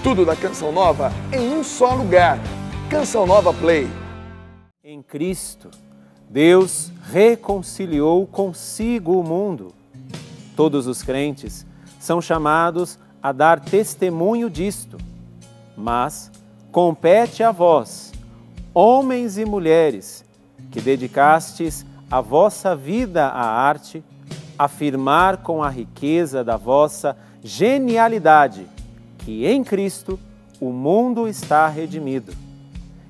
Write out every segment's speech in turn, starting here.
Tudo da Canção Nova em um só lugar. Canção Nova Play. Em Cristo, Deus reconciliou consigo o mundo. Todos os crentes são chamados a dar testemunho disto, mas compete a vós, homens e mulheres, que dedicastes a vossa vida à arte, afirmar com a riqueza da vossa genialidade que em Cristo o mundo está redimido.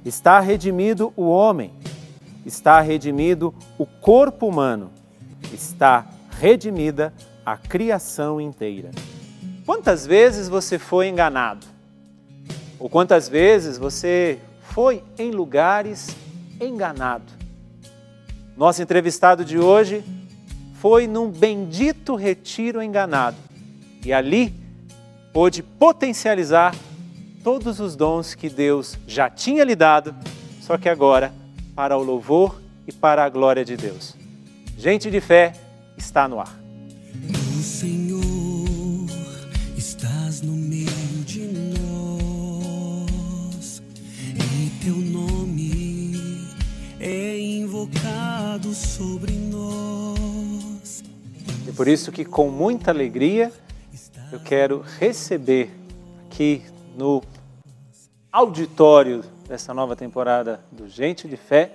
Está redimido o homem, está redimido o corpo humano, está redimida a criação inteira. Quantas vezes você foi enganado? Ou quantas vezes você foi em lugares enganado? Nosso entrevistado de hoje foi num bendito retiro enganado e ali pôde potencializar todos os dons que Deus já tinha lhe dado, só que agora para o louvor e para a glória de Deus. Gente de Fé está no ar. O Senhor, estás no meio de nós, e teu nome é invocado sobre nós. E por isso que com muita alegria eu quero receber aqui no auditório dessa nova temporada do Gente de Fé,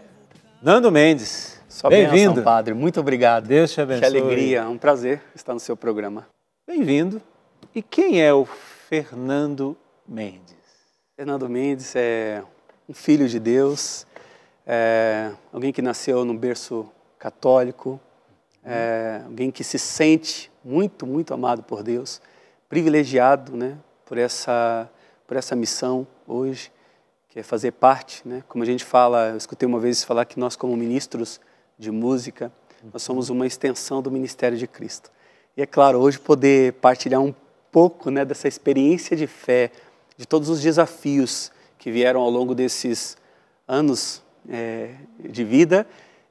Nando Mendes. Bem-vindo, Padre. Muito obrigado. Deus te abençoe. Que alegria, é um prazer estar no seu programa. Bem-vindo. E quem é o Fernando Mendes? Fernando Mendes é um filho de Deus, alguém que nasceu num berço católico, alguém que se sente muito, muito amado por Deus, privilegiado, né, por essa missão hoje, que é fazer parte, né? Como a gente fala, eu escutei uma vez falar que nós como ministros de música, nós somos uma extensão do ministério de Cristo. E é claro, hoje poder partilhar um pouco, né, dessa experiência de fé, de todos os desafios que vieram ao longo desses anos de vida,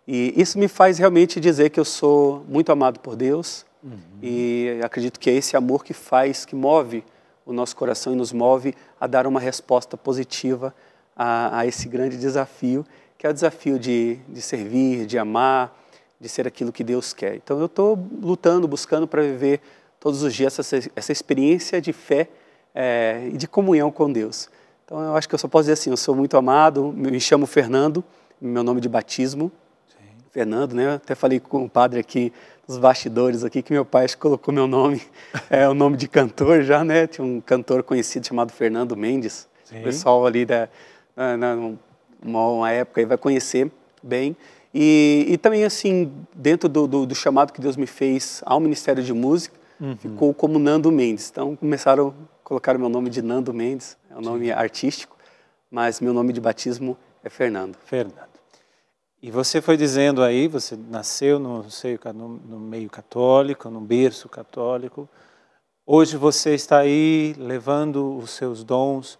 e isso me faz realmente dizer que eu sou muito amado por Deus, e acredito que é esse amor que move o nosso coração e nos move a dar uma resposta positiva a esse grande desafio, que é o desafio de servir, de amar, de ser aquilo que Deus quer. Então eu estou lutando, buscando para viver todos os dias essa experiência de fé e de comunhão com Deus. Então eu acho que eu só posso dizer assim, eu sou muito amado, me chamo Fernando, meu nome de batismo, Fernando, né? Eu até falei com o padre aqui, nos bastidores aqui, que meu pai colocou meu nome, o nome de cantor já, né? Tinha um cantor conhecido chamado Fernando Mendes. Sim. O pessoal ali uma época aí vai conhecer bem. E também, assim, dentro do chamado que Deus me fez ao Ministério de Música, ficou como Nando Mendes. Então, começaram a colocar o meu nome de Nando Mendes, é um nome artístico, mas meu nome de batismo é Fernando. Fernando. E você foi dizendo aí, você nasceu no meio católico, no berço católico. Hoje você está aí levando os seus dons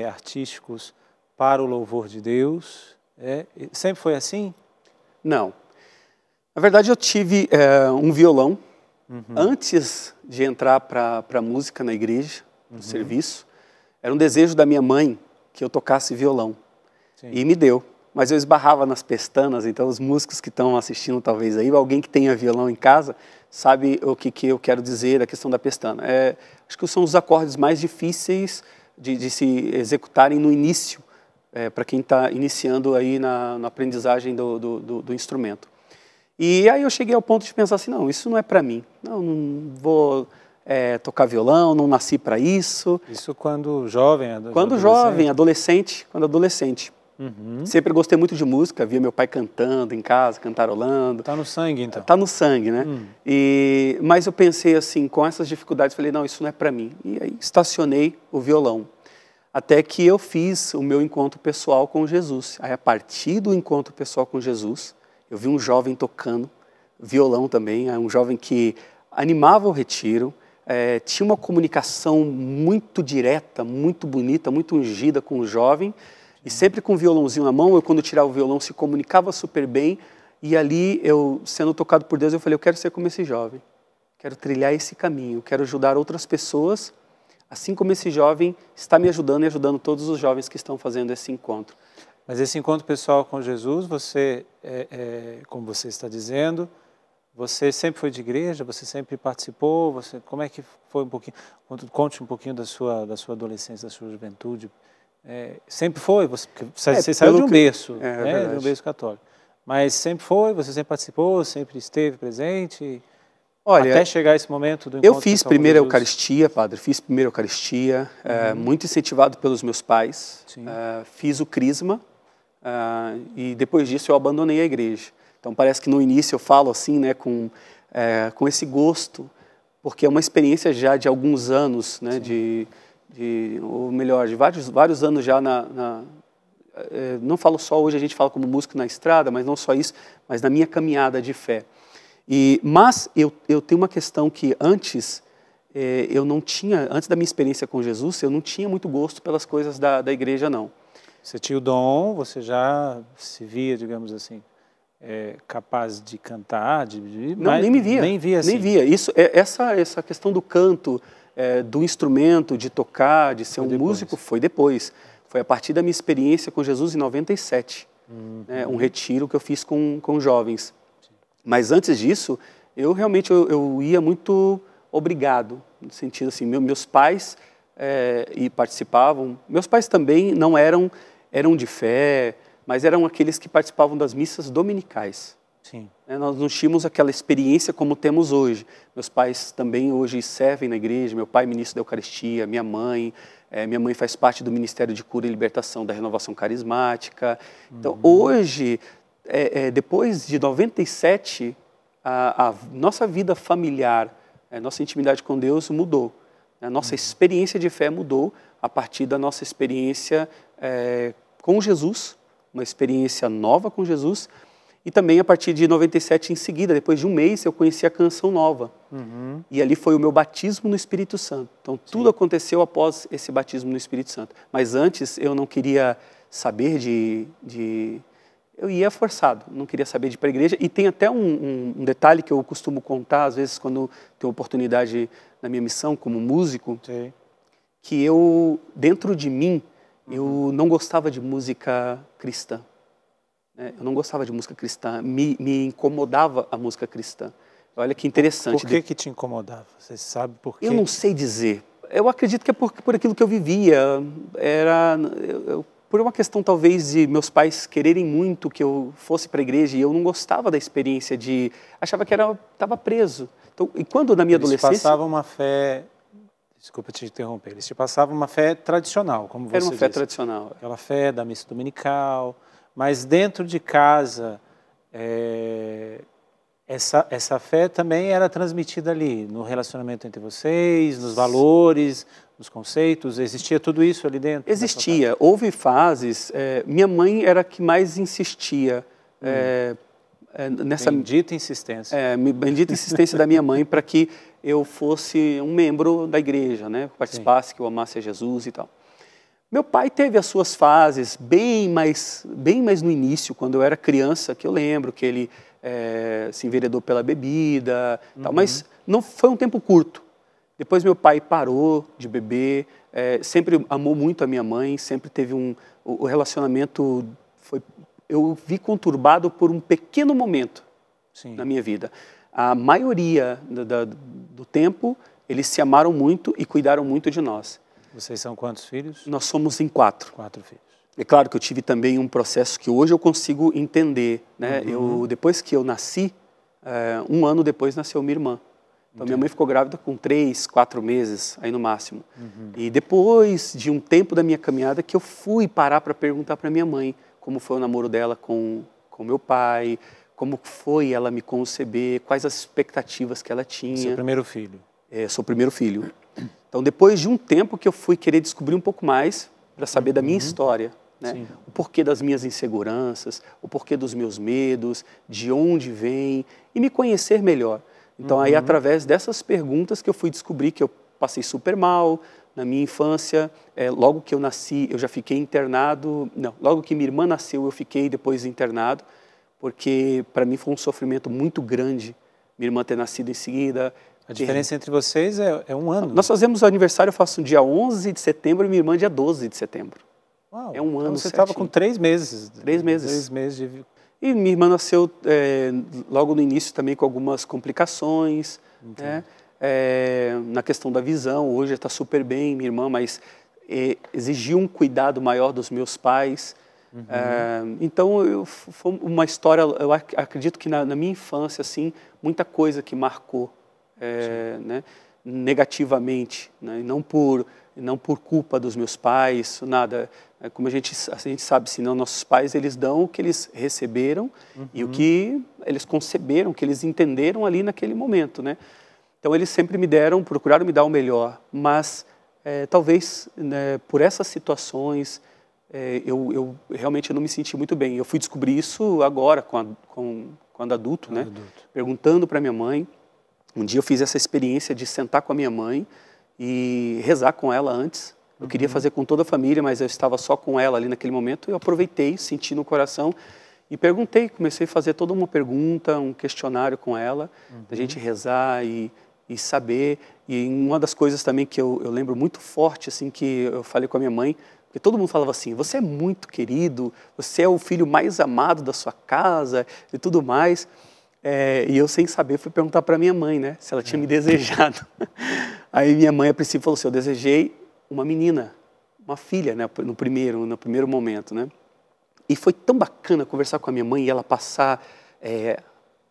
artísticos para o louvor de Deus. Sempre foi assim? Não. Na verdade, eu tive um violão antes de entrar para a música na igreja, no serviço. Era um desejo da minha mãe que eu tocasse violão. Sim. E me deu. Mas eu esbarrava nas pestanas, então os músicos que estão assistindo talvez aí, alguém que tenha violão em casa, sabe o que eu quero dizer, a questão da pestana. Acho que são os acordes mais difíceis de se executarem no início, para quem está iniciando aí na aprendizagem do instrumento. E aí eu cheguei ao ponto de pensar assim, não, isso não é para mim, não vou tocar violão, não nasci para isso. Isso quando jovem? Adolescente. Quando adolescente. Sempre gostei muito de música, via meu pai cantando em casa, cantarolando. Tá no sangue, então. Tá no sangue, né? Mas eu pensei assim, com essas dificuldades, falei, não, isso não é para mim. E aí estacionei o violão. Até que eu fiz o meu encontro pessoal com Jesus. Aí a partir do encontro pessoal com Jesus, eu vi um jovem tocando violão também, um jovem que animava o retiro, tinha uma comunicação muito direta, muito bonita, muito ungida com o jovem, e sempre com o violãozinho na mão, eu quando tirava o violão se comunicava super bem, e ali eu, sendo tocado por Deus, eu falei, eu quero ser como esse jovem, quero trilhar esse caminho, quero ajudar outras pessoas assim como esse jovem está me ajudando e ajudando todos os jovens que estão fazendo esse encontro. Mas esse encontro pessoal com Jesus, você, como você está dizendo, você sempre foi de igreja, você sempre participou, como é que foi um pouquinho, conte um pouquinho da sua adolescência, da sua juventude. Sempre foi, você saiu de um berço, de um berço católico, mas sempre foi, você sempre participou, sempre esteve presente? Olha, até chegar esse momento do encontro. Eu fiz primeira Eucaristia, padre, muito incentivado pelos meus pais. Fiz o crisma e depois disso eu abandonei a igreja. Então parece que no início eu falo assim, né, com esse gosto, porque é uma experiência já de alguns anos, né, ou melhor, de vários anos já não falo só hoje, a gente fala como músico na estrada, mas não só isso, mas na minha caminhada de fé. Mas eu tenho uma questão que antes eu não tinha, antes da minha experiência com Jesus, eu não tinha muito gosto pelas coisas da igreja, não. Você tinha o dom, você já se via, digamos assim, capaz de cantar, não, nem me via. Nem via assim. Nem via. Essa questão do canto, do instrumento, de tocar, de ser um músico, foi depois. Foi a partir da minha experiência com Jesus em 97, né, um retiro que eu fiz com jovens. Mas antes disso, eu realmente eu ia muito obrigado, no sentido assim, meus pais participavam. Meus pais também não eram de fé, mas eram aqueles que participavam das missas dominicais. Sim. Nós não tínhamos aquela experiência como temos hoje. Meus pais também hoje servem na igreja, meu pai é ministro da Eucaristia, minha mãe faz parte do Ministério de Cura e Libertação da Renovação Carismática. Então, hoje, depois de 97, a nossa vida familiar, a nossa intimidade com Deus mudou. A nossa experiência de fé mudou a partir da nossa experiência com Jesus, uma experiência nova com Jesus, e também a partir de 97 em seguida, depois de um mês, eu conheci a Canção Nova. E ali foi o meu batismo no Espírito Santo. Então, tudo aconteceu após esse batismo no Espírito Santo. Mas antes, eu não queria saber eu ia forçado, não queria saber de ir para a igreja. E tem até um detalhe que eu costumo contar, às vezes, quando tenho oportunidade na minha missão como músico, que eu, dentro de mim, eu não gostava de música cristã. Eu não gostava de música cristã, me incomodava a música cristã. Olha que interessante. Por que te incomodava? Você sabe por quê? Eu não sei dizer. Eu acredito que é por aquilo que eu vivia. Por uma questão, talvez, de meus pais quererem muito que eu fosse para a igreja, e eu não gostava da experiência achava que estava preso. Então, e quando na minha adolescência... Eles passavam uma fé... Desculpa te interromper. Eles te passavam uma fé tradicional, como você disse. Era uma fé tradicional. Aquela fé da missa dominical... Mas dentro de casa, essa fé também era transmitida ali, no relacionamento entre vocês, nos valores, nos conceitos, existia tudo isso ali dentro? Existia, houve fases, minha mãe era a que mais insistia nessa... Bendita insistência. Bendita insistência da minha mãe para que eu fosse um membro da igreja, né? Participasse, que eu amasse a Jesus e tal. Meu pai teve as suas fases bem mais no início, quando eu era criança, que eu lembro que ele se enveredou pela bebida, tal, mas não foi um tempo curto. Depois meu pai parou de beber, sempre amou muito a minha mãe, sempre teve o relacionamento, eu vi conturbado por um pequeno momento na minha vida. A maioria do tempo, eles se amaram muito e cuidaram muito de nós. Vocês são quantos filhos? Nós somos em 4. 4 filhos. É claro que eu tive também um processo que hoje eu consigo entender, né? Depois que eu nasci, um ano depois nasceu minha irmã. Então minha mãe ficou grávida com 3, 4 meses, aí no máximo. E depois de um tempo da minha caminhada que eu fui parar para perguntar para minha mãe como foi o namoro dela com meu pai, como foi ela me conceber, quais as expectativas que ela tinha. Seu primeiro filho? Sou o primeiro filho. Então, depois de um tempo que eu fui querer descobrir um pouco mais para saber da minha história, né? O porquê das minhas inseguranças, o porquê dos meus medos, de onde vem, e me conhecer melhor. Então, aí, através dessas perguntas que eu fui descobrir que eu passei super mal na minha infância. Logo que eu nasci, eu já fiquei internado. Não, logo que minha irmã nasceu, eu fiquei depois internado, porque para mim foi um sofrimento muito grande minha irmã ter nascido em seguida. A diferença entre vocês é um ano. Nós fazemos o aniversário, eu faço no dia 11 de setembro e minha irmã dia 12 de setembro. Uau, é um ano então você estava com 3 meses. 3 meses. 3 meses de... E minha irmã nasceu logo no início também com algumas complicações, né? Na questão da visão. Hoje está super bem, minha irmã, mas exigiu um cuidado maior dos meus pais. Então, foi uma história, eu acredito que na minha infância, assim, muita coisa que marcou né, negativamente, né? E não por culpa dos meus pais, nada. Como a gente sabe, senão nossos pais, eles dão o que eles receberam e o que eles conceberam, o que eles entenderam ali naquele momento, né? Então, eles sempre procuraram me dar o melhor, mas talvez, né, por essas situações, eu realmente não me senti muito bem. Eu fui descobrir isso agora, quando adulto, né? Perguntando para minha mãe. Um dia eu fiz essa experiência de sentar com a minha mãe e rezar com ela antes. Eu queria fazer com toda a família, mas eu estava só com ela ali naquele momento. Eu aproveitei, senti no coração e perguntei. Comecei a fazer toda uma pergunta, um questionário com ela, da gente rezar e saber. E uma das coisas também que eu lembro muito forte, assim, que eu falei com a minha mãe, porque todo mundo falava assim, você é muito querido, você é o filho mais amado da sua casa e tudo mais. E eu, sem saber, fui perguntar para minha mãe, né, se ela tinha me desejado. Aí minha mãe, a princípio, falou assim, eu desejei uma menina, uma filha, né, no primeiro momento, né. E foi tão bacana conversar com a minha mãe e ela passar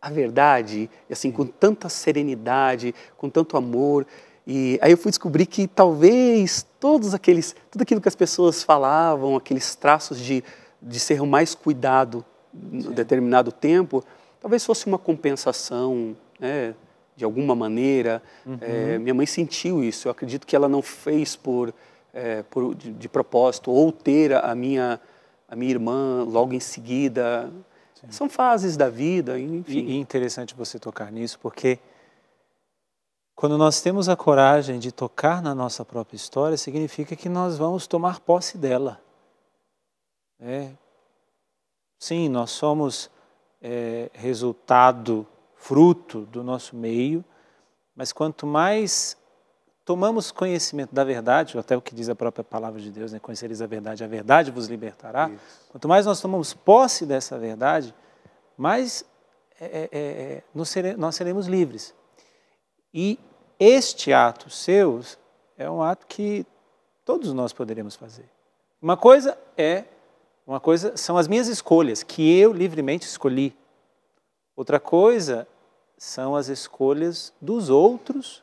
a verdade, assim, com tanta serenidade, com tanto amor. E aí eu fui descobrir que talvez tudo aquilo que as pessoas falavam, aqueles traços de ser mais cuidado em determinado tempo, talvez fosse uma compensação, né, de alguma maneira. Minha mãe sentiu isso. Eu acredito que ela não fez de propósito, ou ter a minha irmã logo em seguida. São fases da vida, enfim. E interessante você tocar nisso, porque quando nós temos a coragem de tocar na nossa própria história, significa que nós vamos tomar posse dela. Sim, nós somos resultado, fruto do nosso meio, mas quanto mais tomamos conhecimento da verdade, até o que diz a própria palavra de Deus, né? Conhecereis a verdade vos libertará. Isso. Quanto mais nós tomamos posse dessa verdade, mais nós seremos livres. E este ato seu é um ato que todos nós poderemos fazer. Uma coisa são as minhas escolhas, que eu livremente escolhi. Outra coisa são as escolhas dos outros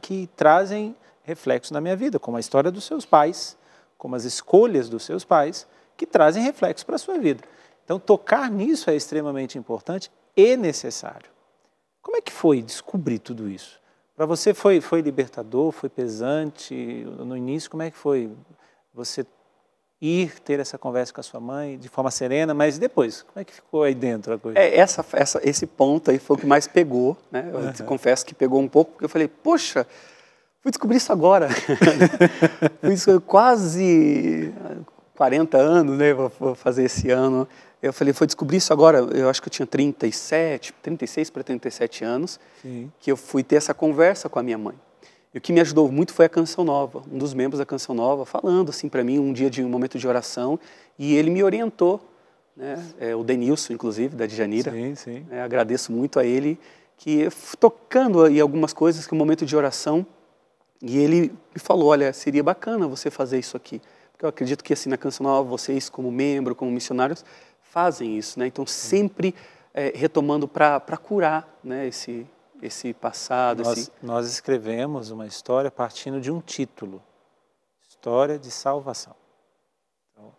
que trazem reflexo na minha vida, como a história dos seus pais, como as escolhas dos seus pais, que trazem reflexo para a sua vida. Então, tocar nisso é extremamente importante e necessário. Como é que foi descobrir tudo isso? Para você foi libertador, foi pesante no início? Como é que foi você ter essa conversa com a sua mãe de forma serena, mas depois, como é que ficou aí dentro a coisa? Esse ponto aí foi o que mais pegou, né? Eu te confesso que pegou um pouco, porque eu falei, poxa, fui descobrir isso agora. Fui quase 40 anos, né? Vou fazer esse ano. Eu falei, foi descobrir isso agora, eu acho que eu tinha 36 para 37 anos, sim, que eu fui ter essa conversa com a minha mãe. E o que me ajudou muito foi a Canção Nova, um dos membros da Canção Nova, falando assim para mim, um dia de um momento de oração, e ele me orientou, né? O Denilson, inclusive, da Djanira. Sim, sim. Agradeço muito a ele, que tocando aí algumas coisas, que um momento de oração, e ele me falou, olha, seria bacana você fazer isso aqui. Porque eu acredito que assim, na Canção Nova, vocês como membro, como missionários, fazem isso, né? Então sempre retomando para curar, né, esse passado. Nós escrevemos uma história partindo de um título, História de Salvação. Então,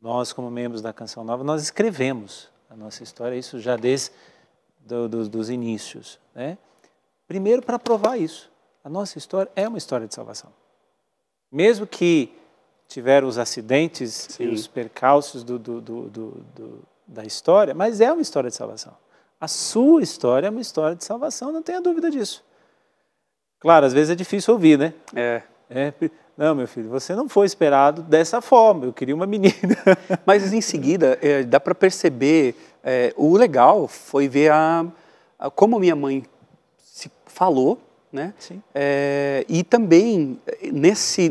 nós, como membros da Canção Nova, nós escrevemos a nossa história, isso já desde dos inícios, né? Primeiro para provar isso, a nossa história é uma história de salvação. Mesmo que tiveram os acidentes, sim, e os percalços da história, mas é uma história de salvação. A sua história é uma história de salvação, não tenha dúvida disso. Claro, às vezes é difícil ouvir, né? Não, meu filho, você não foi esperado dessa forma, eu queria uma menina. Mas em seguida, dá para perceber, o legal foi ver como minha mãe falou, né? Sim. E também,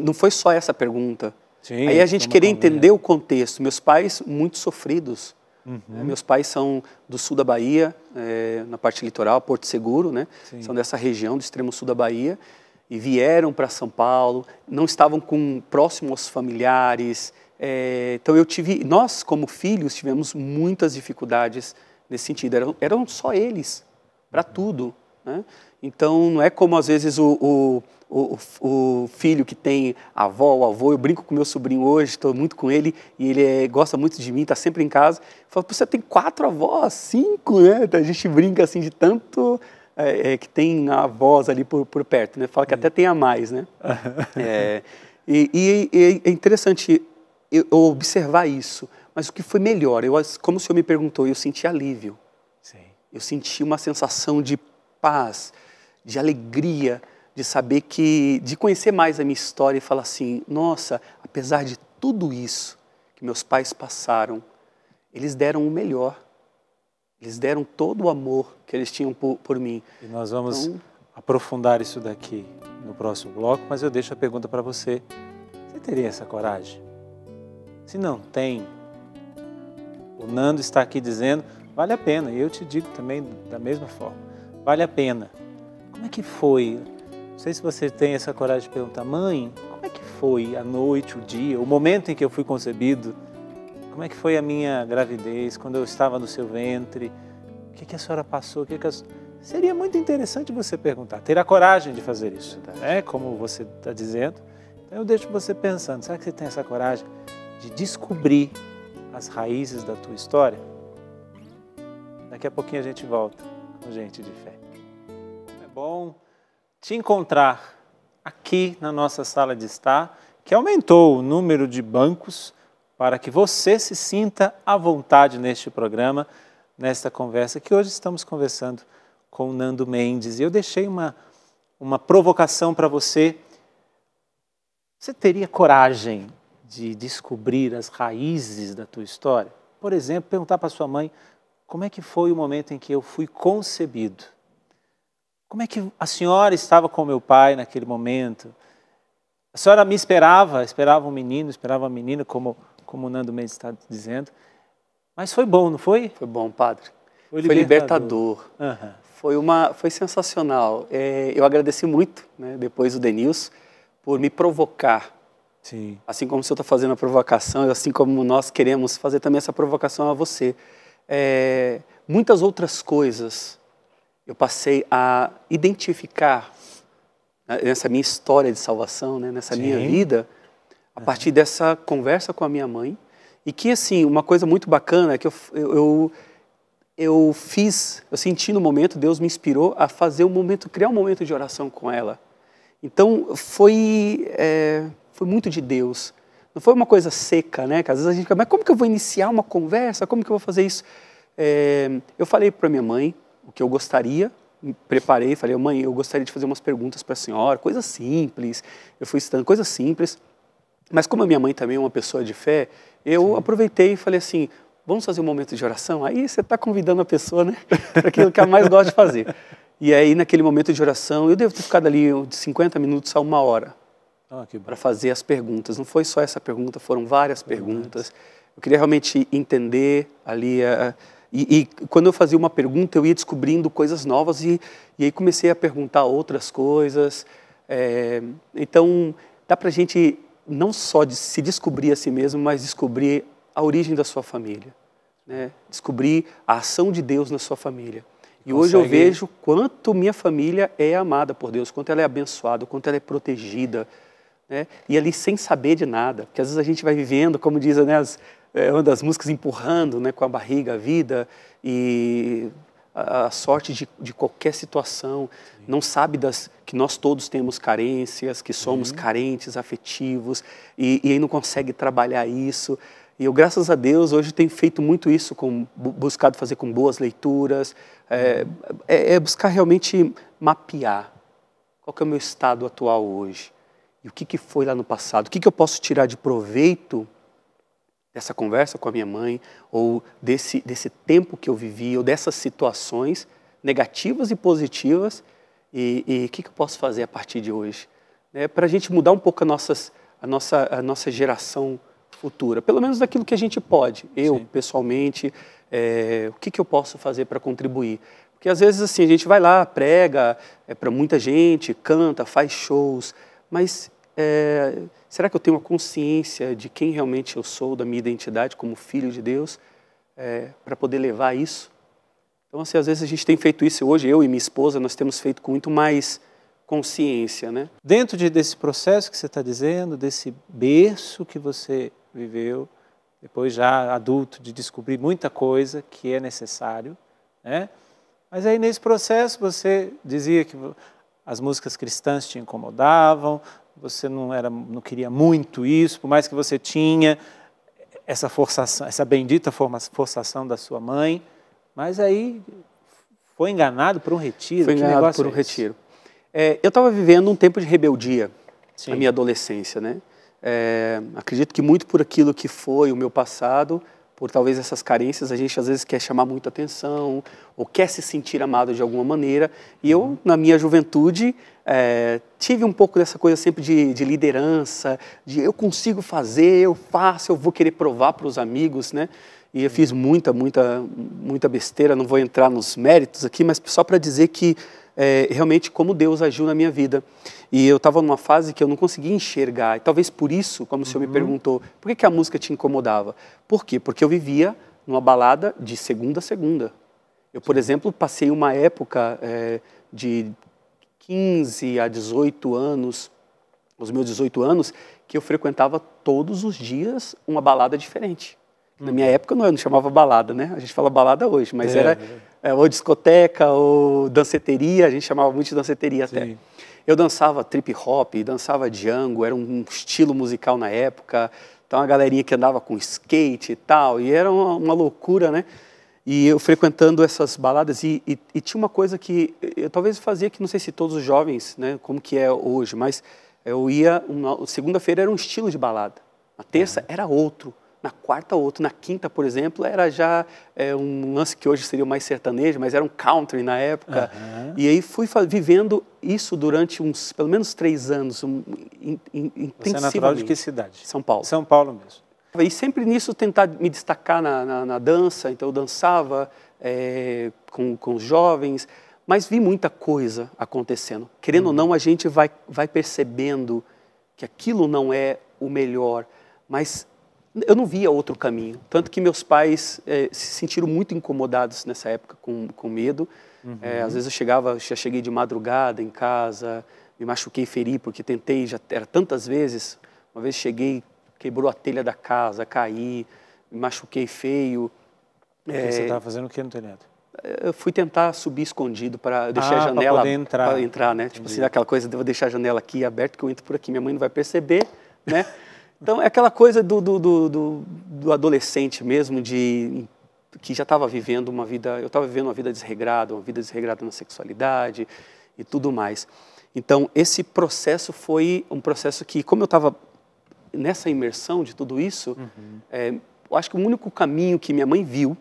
não foi só essa pergunta. Sim, Aí a gente queria entender o contexto. Meus pais, muito sofridos. Né? Meus pais são do sul da Bahia, na parte litoral, Porto Seguro, né? São dessa região, do extremo sul da Bahia. E vieram para São Paulo, não estavam próximos aos familiares. Então nós como filhos tivemos muitas dificuldades nesse sentido. Eram só eles, para tudo, né? Então não é como às vezes o filho que tem a avó, o avô. Eu brinco com meu sobrinho hoje, estou muito com ele, e ele gosta muito de mim, está sempre em casa. Fala, você tem 4 avós, 5, né? Então, a gente brinca assim de tanto que tem avós ali por perto, né? Fala que até tem a mais, né? E é interessante eu observar isso. Mas o que foi melhor? Como o senhor me perguntou, eu senti alívio. Sim. Eu senti uma sensação de paz, de alegria, de saber de conhecer mais a minha história e falar assim, nossa, apesar de tudo isso que meus pais passaram, eles deram o melhor. Eles deram todo o amor que eles tinham por mim. E nós vamos aprofundar isso daqui no próximo bloco, mas eu deixo a pergunta para você. Você teria essa coragem? Se não tem, o Nando está aqui dizendo, vale a pena. E eu te digo também da mesma forma, vale a pena. Como é que foi? Não sei se você tem essa coragem de perguntar, mãe, como é que foi a noite, o dia, o momento em que eu fui concebido? Como é que foi a minha gravidez, quando eu estava no seu ventre? O que a senhora passou? Seria muito interessante você perguntar, ter a coragem de fazer isso, né? Como você está dizendo. Então eu deixo você pensando, será que você tem essa coragem de descobrir as raízes da tua história? Daqui a pouquinho a gente volta com Gente de Fé. É bom te encontrar aqui na nossa sala de estar, que aumentou o número de bancos para que você se sinta à vontade neste programa, nesta conversa, que hoje estamos conversando com o Nando Mendes. E eu deixei uma provocação para você. Você teria coragem de descobrir as raízes da tua história? Por exemplo, perguntar para sua mãe, como é que foi o momento em que eu fui concebido? Como é que a senhora estava com meu pai naquele momento? A senhora me esperava um menino, esperava uma menina, como o Nando Mendes está dizendo. Mas foi bom, não foi? Foi bom, padre. Foi libertador. Foi sensacional. Eu agradeci muito, né, depois o Denilson, por me provocar. Sim. Assim como o senhor está fazendo a provocação, assim como nós queremos fazer também essa provocação a você. Muitas outras coisas eu passei a identificar nessa minha história de salvação, né, nessa minha vida, a partir dessa conversa com a minha mãe. E que, assim, uma coisa muito bacana é que eu senti no momento, Deus me inspirou a criar um momento de oração com ela. Então, foi muito de Deus. Não foi uma coisa seca, né? Que às vezes a gente fica, mas como que eu vou iniciar uma conversa? Como que eu vou fazer isso? Eu falei para minha mãe o que eu gostaria, me preparei, falei, mãe, eu gostaria de fazer umas perguntas para a senhora, coisas simples. Eu fui estudando coisas simples. Mas como a minha mãe também é uma pessoa de fé, eu aproveitei e falei assim, vamos fazer um momento de oração? Aí você está convidando a pessoa, né, para aquilo que ela mais gosta de fazer. E aí, naquele momento de oração, eu devo ter ficado ali de 50 minutos a 1 hora para fazer as perguntas. Não foi só essa pergunta, foram várias perguntas. Eu queria realmente entender ali. E quando eu fazia uma pergunta, eu ia descobrindo coisas novas e aí comecei a perguntar outras coisas. Então, dá para a gente não só se descobrir a si mesmo, mas descobrir a origem da sua família, né? Descobrir a ação de Deus na sua família. E hoje eu vejo quanto minha família é amada por Deus, quanto ela é abençoada, quanto ela é protegida, né? E ali sem saber de nada, porque às vezes a gente vai vivendo, como diz, né, uma das músicas, empurrando, né, com a barriga a vida e a sorte de qualquer situação. Sim. Não sabe que nós todos temos carências, que somos carentes, afetivos, e aí não consegue trabalhar isso. E eu, graças a Deus, hoje tenho feito muito isso, buscado fazer com boas leituras, buscar realmente mapear qual que é o meu estado atual hoje. E o que foi lá no passado, o que eu posso tirar de proveito dessa conversa com a minha mãe, ou desse tempo que eu vivi, ou dessas situações negativas e positivas, E o que eu posso fazer a partir de hoje? Para a gente mudar um pouco a nossa geração futura, pelo menos daquilo que a gente pode. Eu, Sim. pessoalmente, o que eu posso fazer para contribuir? Porque às vezes assim, a gente vai lá, prega para muita gente, canta, faz shows, mas será que eu tenho uma consciência de quem realmente eu sou, da minha identidade como filho de Deus, para poder levar isso? Então, assim, às vezes a gente tem feito isso hoje, eu e minha esposa, nós temos feito com muito mais consciência, né? Dentro desse processo que você está dizendo, desse berço que você viveu, depois já adulto, de descobrir muita coisa que é necessário, né? Mas aí nesse processo você dizia que as músicas cristãs te incomodavam, você não queria muito isso, por mais que você tinha essa forçação, essa bendita forçação da sua mãe, mas aí foi enganado por um retiro. Foi enganado por um retiro. Eu estava vivendo um tempo de rebeldia na minha adolescência, né? Acredito que muito por aquilo que foi o meu passado, por talvez essas carências, a gente às vezes quer chamar muita atenção ou quer se sentir amado de alguma maneira. E eu, na minha juventude, tive um pouco dessa coisa sempre de liderança, de eu consigo fazer, eu faço, eu vou querer provar para os amigos, né? E eu fiz muita besteira, não vou entrar nos méritos aqui, mas só para dizer que realmente como Deus agiu na minha vida. E eu estava numa fase que eu não conseguia enxergar, e talvez por isso, como o senhor me perguntou, por que a música te incomodava? Por quê? Porque eu vivia numa balada de segunda a segunda. Eu, por exemplo, passei uma época de 15 a 18 anos, os meus 18 anos, que eu frequentava todos os dias uma balada diferente. Na minha época eu não chamava balada, né? A gente fala balada hoje, mas era ou discoteca ou danceteria, a gente chamava muito de danceteria até. Sim. Eu dançava trip hop, dançava Django, era um estilo musical na época, então a galerinha que andava com skate e tal, e era uma loucura, né? E eu frequentando essas baladas, e tinha uma coisa que eu talvez fazia que não sei se todos os jovens, né, como que é hoje, mas eu ia, segunda-feira era um estilo de balada, na terça era outro, na quarta outro, na quinta, por exemplo, era já um lance que hoje seria mais sertanejo, mas era um country na época. E aí fui vivendo isso durante uns, pelo menos 3 anos, intensivamente. Você é natural de que cidade? São Paulo. São Paulo mesmo. E sempre nisso tentar me destacar na dança, então eu dançava com os jovens, mas vi muita coisa acontecendo. Querendo ou não, a gente vai percebendo que aquilo não é o melhor, mas eu não via outro caminho. Tanto que meus pais se sentiram muito incomodados nessa época, com medo. Às vezes já cheguei de madrugada em casa, me machuquei, feri, porque tentei, já era tantas vezes. Uma vez cheguei, quebrou a telha da casa, caí, me machuquei feio. Você estava fazendo o que no telhado? Eu fui tentar subir escondido para deixar a janela para entrar, né? Tipo assim, aquela coisa de eu deixar a janela aqui aberta que eu entro por aqui, minha mãe não vai perceber, né? Então é aquela coisa do adolescente mesmo, que já estava vivendo uma vida, eu estava vivendo uma vida desregrada na sexualidade e tudo mais. Então esse processo foi um processo que, como eu estava nessa imersão de tudo isso, eu acho que o único caminho que minha mãe viu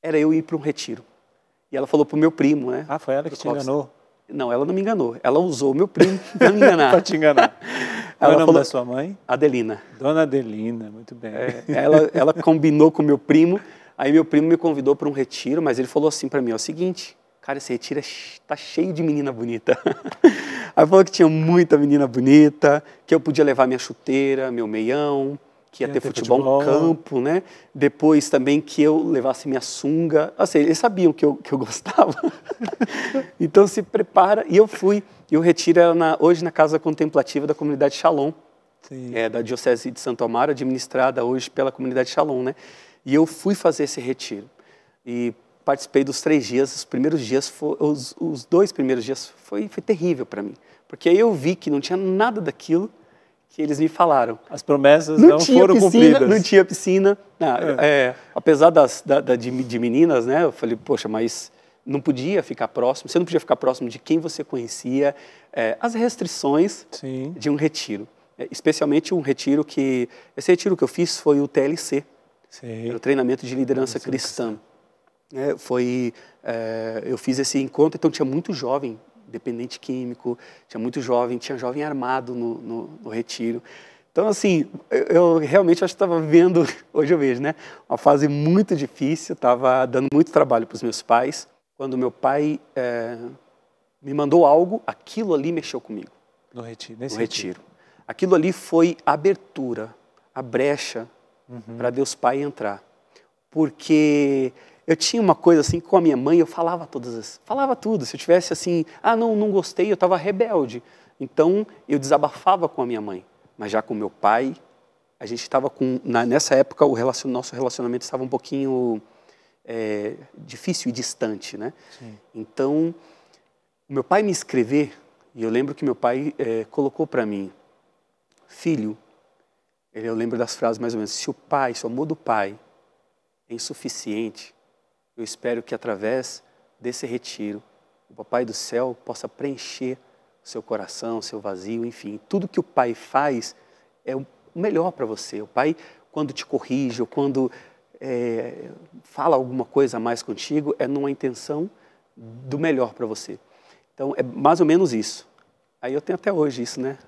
era eu ir para um retiro. E ela falou para o meu primo, né? Ah, foi ela que te enganou? Não, ela não me enganou. Ela usou o meu primo para me enganar. Para te enganar. Qual é o nome da sua mãe? Adelina. Dona Adelina, muito bem. Ela combinou com o meu primo, aí meu primo me convidou para um retiro, mas ele falou assim para mim, é o seguinte, cara, esse retiro tá cheio de menina bonita. Aí falou que tinha muita menina bonita, que eu podia levar minha chuteira, meu meião, que ia ter futebol no campo, né? Depois também que eu levasse minha sunga. Assim, eles sabiam que eu gostava. Então se prepara. E eu fui. E o retiro era hoje na Casa Contemplativa da Comunidade Shalom. Sim. Da Diocese de Santo Amaro, administrada hoje pela Comunidade Shalom, né? E eu fui fazer esse retiro. E participei dos 3 dias. Os primeiros dias, os 2 primeiros dias foi terrível para mim. Porque aí eu vi que não tinha nada daquilo que eles me falaram. As promessas não foram cumpridas. Não tinha piscina. Apesar de meninas, né? Eu falei, poxa, mas não podia ficar próximo. Você não podia ficar próximo de quem você conhecia. As restrições de um retiro. Especialmente um retiro que... Esse retiro que eu fiz foi o TLC. Era o Treinamento de Liderança Cristã. Eu fiz esse encontro, então tinha muito jovem, dependente químico, tinha jovem armado no retiro. Então, assim, eu realmente acho que estava vivendo, hoje eu vejo, né? Uma fase muito difícil, estava dando muito trabalho para os meus pais. Quando meu pai me mandou algo, aquilo ali mexeu comigo. No retiro. No retiro. Aquilo ali foi a abertura, a brecha para Deus Pai entrar. Porque eu tinha uma coisa assim, com a minha mãe, eu falava tudo. Se eu tivesse assim, não gostei, eu estava rebelde. Então, eu desabafava com a minha mãe. Mas já com meu pai, a gente estava nessa época, nosso relacionamento estava um pouquinho difícil e distante, né? Sim. Então, o meu pai me escrever, e eu lembro que meu pai colocou para mim, filho, eu lembro das frases mais ou menos, se o amor do pai é insuficiente, eu espero que através desse retiro, o Papai do Céu possa preencher o seu coração, o seu vazio, enfim. Tudo que o Pai faz é o melhor para você. O Pai, quando te corrige ou quando fala alguma coisa a mais contigo, é numa intenção do melhor para você. Então, é mais ou menos isso. Aí eu tenho até hoje isso, né?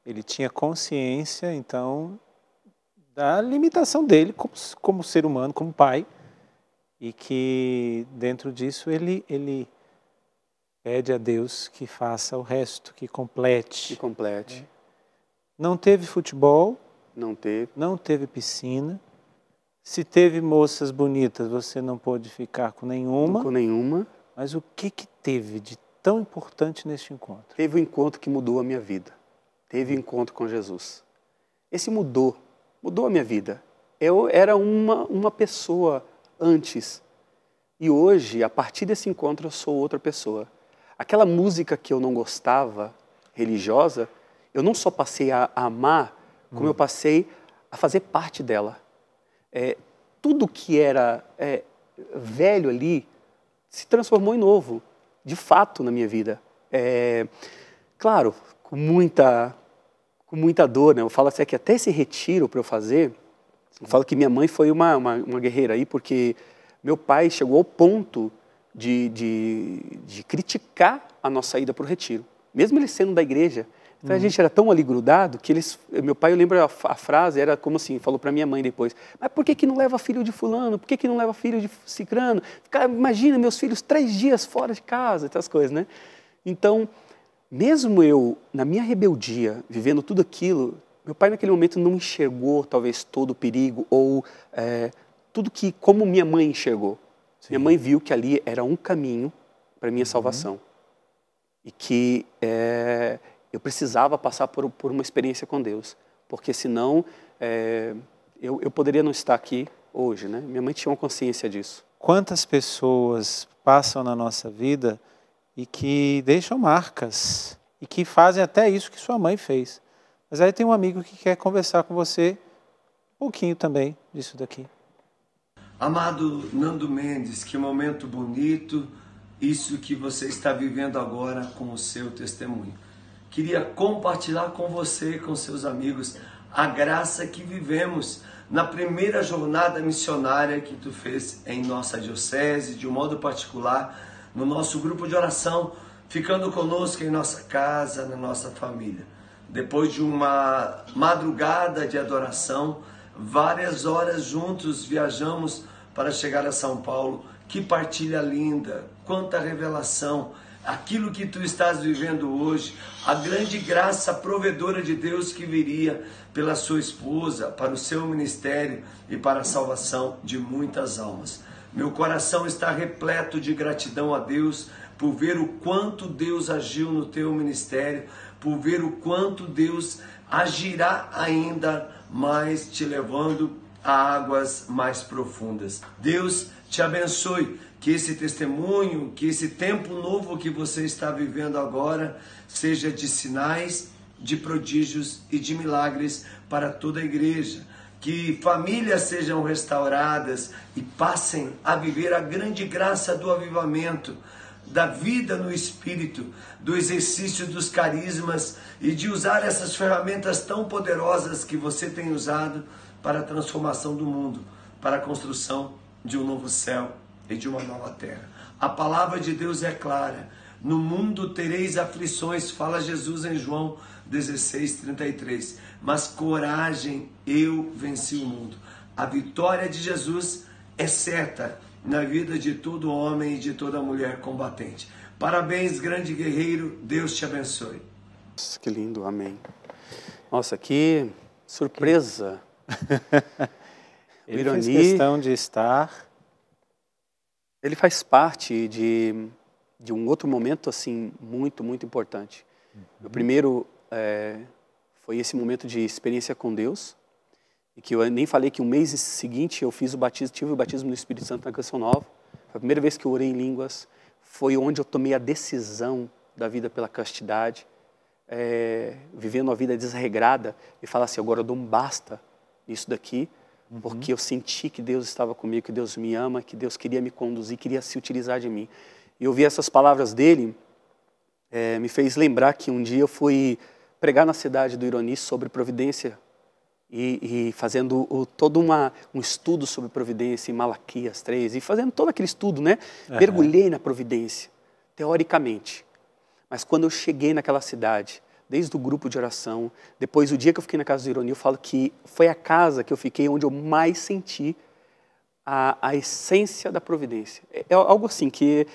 Ele tinha consciência, então, da limitação dele como ser humano, como pai, e que dentro disso ele pede a Deus que faça o resto, que complete. Que complete. Não teve futebol. Não teve piscina. Se teve moças bonitas, você não pôde ficar com nenhuma. Com nenhuma. Mas o que teve de tão importante neste encontro? Teve um encontro que mudou a minha vida. Teve um encontro com Jesus. Esse mudou a minha vida. Eu era uma pessoa antes. E hoje, a partir desse encontro, eu sou outra pessoa. Aquela música que eu não gostava, religiosa, eu não só passei a amar, como eu passei a fazer parte dela. Tudo que era velho ali se transformou em novo, de fato, na minha vida. Claro, com muita dor, né? Eu falo assim, que até esse retiro para eu fazer, eu falo que minha mãe foi uma guerreira aí, porque meu pai chegou ao ponto de criticar a nossa ida para o retiro, mesmo ele sendo da igreja. Então a gente era tão ali grudado que meu pai, eu lembro a frase, era como assim, falou para minha mãe depois, mas por que não leva filho de fulano? Por que não leva filho de cicrano? Imagina meus filhos 3 dias fora de casa, essas coisas, né? Então, mesmo eu, na minha rebeldia, vivendo tudo aquilo, meu pai naquele momento não enxergou talvez todo o perigo ou tudo que, como minha mãe enxergou. Sim. Minha mãe viu que ali era um caminho para minha salvação. E que eu precisava passar por uma experiência com Deus. Porque senão eu poderia não estar aqui hoje, né? Minha mãe tinha uma consciência disso. Quantas pessoas passam na nossa vida e que deixam marcas e que fazem até isso que sua mãe fez. Mas aí tem um amigo que quer conversar com você um pouquinho também disso daqui. Amado Nando Mendes, que momento bonito isso que você está vivendo agora com o seu testemunho. Queria compartilhar com você e com seus amigos a graça que vivemos na primeira jornada missionária que tu fez em nossa diocese, de um modo particular, no nosso grupo de oração, ficando conosco em nossa casa, na nossa família. Depois de uma madrugada de adoração, várias horas juntos viajamos para chegar a São Paulo. Que partilha linda, quanta revelação, aquilo que tu estás vivendo hoje, a grande graça provedora de Deus que viria pela sua esposa, para o seu ministério e para a salvação de muitas almas. Meu coração está repleto de gratidão a Deus por ver o quanto Deus agiu no teu ministério, por ver o quanto Deus agirá ainda mais, te levando a águas mais profundas. Deus te abençoe, que esse testemunho, que esse tempo novo que você está vivendo agora, seja de sinais, de prodígios e de milagres para toda a igreja. Que famílias sejam restauradas e passem a viver a grande graça do avivamento, da vida no Espírito, do exercício dos carismas e de usar essas ferramentas tão poderosas que você tem usado para a transformação do mundo, para a construção de um novo céu e de uma nova terra. A palavra de Deus é clara. No mundo tereis aflições, fala Jesus em João 16:33. Mas coragem, eu venci o mundo. A vitória de Jesus é certa na vida de todo homem e de toda mulher combatente. Parabéns, grande guerreiro. Deus te abençoe. Nossa, que lindo, amém. Nossa, que surpresa. Ele fez questão de estar. Ele faz parte de um outro momento assim muito, muito importante. O primeiro foi esse momento de experiência com Deus, e que eu nem falei que um mês seguinte eu fiz o batismo, tive o batismo no Espírito Santo na Canção Nova. Foi a primeira vez que eu orei em línguas, foi onde eu tomei a decisão da vida pela castidade, vivendo uma vida desregrada, e falar assim, agora eu dou um basta nisso daqui, porque eu senti que Deus estava comigo, que Deus me ama, que Deus queria me conduzir, queria se utilizar de mim. E ouvir essas palavras dele me fez lembrar que um dia eu fui pregar na cidade do Ironi sobre providência e fazendo todo um estudo sobre providência em Malaquias 3 e fazendo todo aquele estudo, né? Mergulhei na providência, teoricamente. Mas quando eu cheguei naquela cidade, desde o grupo de oração, depois o dia que eu fiquei na casa do Ironi, eu falo que foi a casa que eu fiquei onde eu mais senti a essência da providência. É algo assim que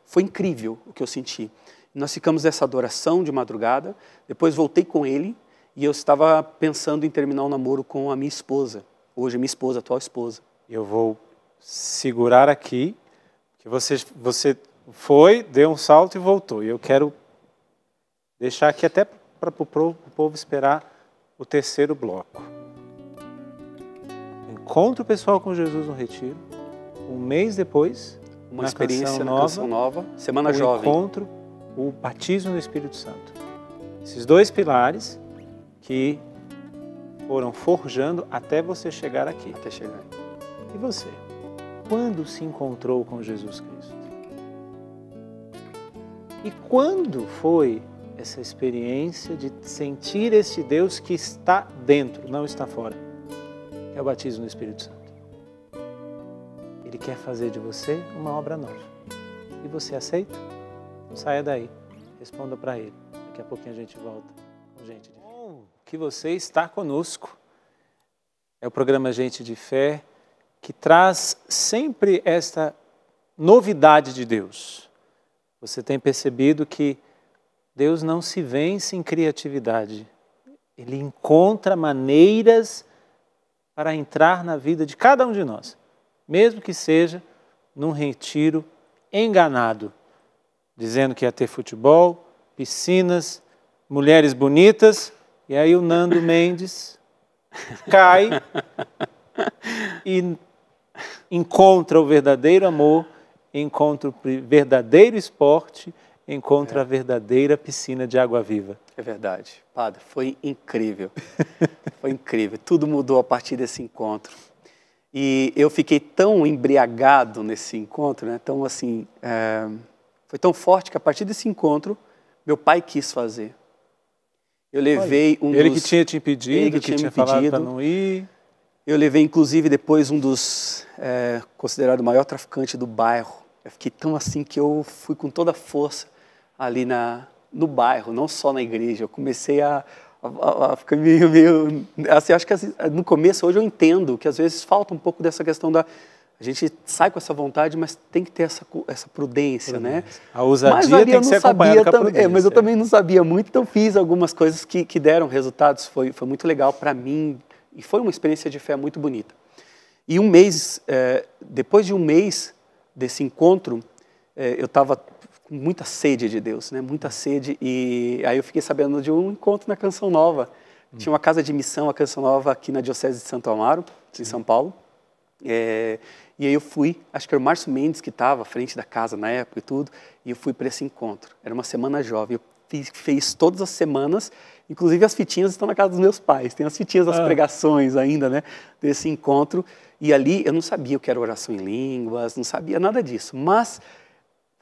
foi incrível o que eu senti. Nós ficamos nessa adoração de madrugada, depois voltei com ele e eu estava pensando em terminar um namoro com a minha esposa, hoje minha esposa, atual esposa. Eu vou segurar aqui, que você foi, deu um salto e voltou. E eu quero deixar aqui até para o povo esperar o terceiro bloco. Encontro pessoal com Jesus no retiro, um mês depois, uma experiência na Canção Nova, Semana o Jovem. Encontro, o batismo no Espírito Santo. Esses dois pilares que foram forjando até você chegar aqui. Até chegar. E você? Quando se encontrou com Jesus Cristo? E quando foi essa experiência de sentir este Deus que está dentro, não está fora? É o batismo no Espírito Santo. Ele quer fazer de você uma obra nova. E você aceita? Não saia daí. Responda para Ele. Daqui a pouquinho a gente volta com Gente de Fé. Bom, que você está conosco. É o programa Gente de Fé que traz sempre esta novidade de Deus. Você tem percebido que Deus não se vence em criatividade. Ele encontra maneiras para entrar na vida de cada um de nós, mesmo que seja num retiro enganado, dizendo que ia ter futebol, piscinas, mulheres bonitas, e aí o Nando Mendes cai e encontra o verdadeiro amor, encontra o verdadeiro esporte, encontra a verdadeira piscina de água viva. É verdade. Padre, foi incrível. Foi incrível. Tudo mudou a partir desse encontro. E eu fiquei tão embriagado nesse encontro, né? Tão assim, foi tão forte que a partir desse encontro, meu pai quis fazer. Eu levei Ele que tinha te impedido, que tinha falado para não ir. Eu levei, inclusive, depois um dos considerado o maior traficante do bairro. Eu fiquei tão assim que eu fui com toda a força ali no bairro, não só na igreja. Eu comecei a ficar meio assim, acho que no começo, hoje eu entendo que às vezes falta um pouco dessa questão da... A gente sai com essa vontade, mas tem que ter essa prudência, né? A ousadia tem que ser acompanhada com a prudência. Mas eu também não sabia muito, então fiz algumas coisas que deram resultados. Foi muito legal para mim e foi uma experiência de fé muito bonita. E um mês, depois de um mês desse encontro, eu estava com muita sede de Deus, né? Muita sede. E aí eu fiquei sabendo de um encontro na Canção Nova. Tinha uma casa de missão, a Canção Nova, aqui na Diocese de Santo Amaro, em São Paulo. E aí eu fui, acho que era o Márcio Mendes que estava à frente da casa na época e tudo, e eu fui para esse encontro. Era uma semana jovem, eu fiz todas as semanas, inclusive as fitinhas estão na casa dos meus pais, tem as fitinhas das pregações ainda, né, desse encontro. E ali eu não sabia o que era oração em línguas, não sabia nada disso, mas